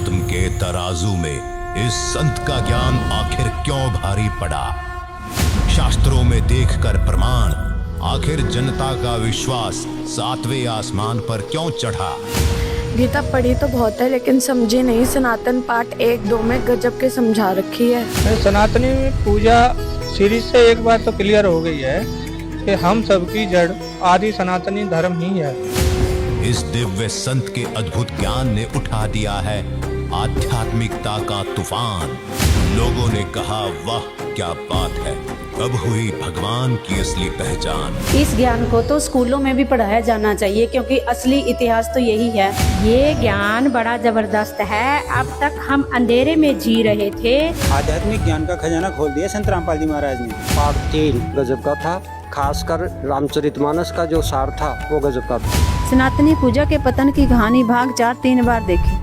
अध्यात्म के तराजू में इस संत का ज्ञान आखिर क्यों भारी पड़ा? शास्त्रों में देखकर प्रमाण, आखिर जनता का विश्वास सातवें आसमान पर क्यों चढ़ा? गीता पढ़ी तो बहुत है लेकिन समझी नहीं। सनातन पाठ 1-2 में गजब के समझा रखी है। सनातनी पूजा सीरीज से एक बात तो क्लियर हो गई है कि हम सबकी जड़ आदि सनातनी धर्म ही है। इस दिव्य संत के अद्भुत ज्ञान ने उठा दिया है आध्यात्मिकता का तूफान। लोगों ने कहा, वाह क्या बात है, अब हुई भगवान की असली पहचान। इस ज्ञान को तो स्कूलों में भी पढ़ाया जाना चाहिए क्योंकि असली इतिहास तो यही है। ये ज्ञान बड़ा जबरदस्त है। अब तक हम अंधेरे में जी रहे थे। आध्यात्मिक ज्ञान का खजाना खोल दिया संत रामपाल जी महाराज ने। पाठ 3 गजब का था, खासकर रामचरितमानस का जो सार था वो गजब का था। सनातनी पूजा के पतन की कहानी भाग 4 3 बार देखी।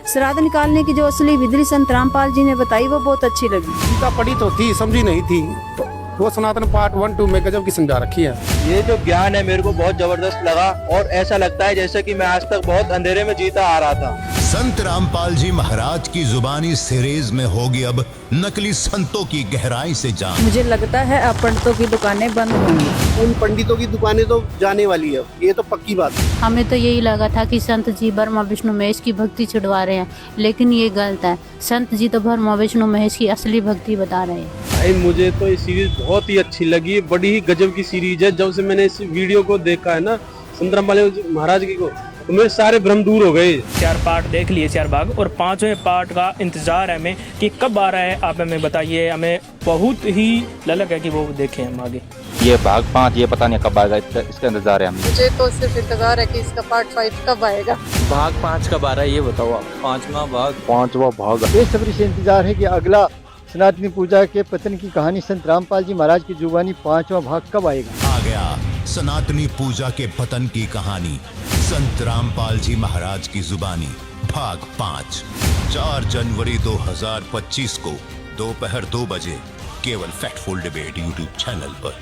श्राद्ध निकालने की जो असली विधि संत रामपाल जी ने बताई वो बहुत अच्छी लगी। गीता पढ़ी तो थी, समझी नहीं थी। वो सनातन पार्ट 1-2 में गजब की समझा रखी है। ये जो ज्ञान है मेरे को बहुत जबरदस्त लगा और ऐसा लगता है जैसे कि मैं आज तक बहुत अंधेरे में जीता आ रहा था। संत रामपाल जी महाराज की जुबानी सीरीज में होगी अब नकली संतों की गहराई से जान। मुझे लगता है अब पंडितों की दुकानें बंद होंगी। उन पंडितों की दुकानें तो जाने वाली है, ये तो पक्की बात है। हमें तो यही लगा था कि संत जी ब्रह्मा विष्णु महेश की भक्ति छुड़वा रहे हैं, लेकिन ये गलत है। संत जी तो ब्रह्मा विष्णु महेश की असली भक्ति बता रहे हैं। भाई मुझे तो ये सीरीज बहुत ही अच्छी लगी, बड़ी ही गजब की सीरीज है। जब से मैंने इस वीडियो को देखा है ना संत रामपाल महाराज की को, तो मेरे सारे भ्रम दूर हो गए। 4 पार्ट देख लिए 4 भाग और 5वें पार्ट का इंतजार है हमें कि कब आ रहा है। आप हमें बताइए, हमें बहुत ही ललक है कि वो देखें हम आगे। ये भाग 5 ये पता नहीं कब आएगा, इसका इंतजार है हमें। मुझे तो सिर्फ इंतजार है कि इसका पार्ट 5 कब आएगा। भाग 5 कब आ रहा है ये बताओ आप। 5वां भाग बेसब्री से इंतजार है कि अगला सनातनी पूजा के पतन की कहानी संत रामपाल जी महाराज की जुबानी 5वां भाग कब आएगा। आ गया सनातनी पूजा के पतन की कहानी, संत रामपाल जी महाराज की जुबानी भाग 5, 4 जनवरी 2025 को दोपहर 2 बजे केवल फैक्टफुल डिबेट यूट्यूब चैनल पर।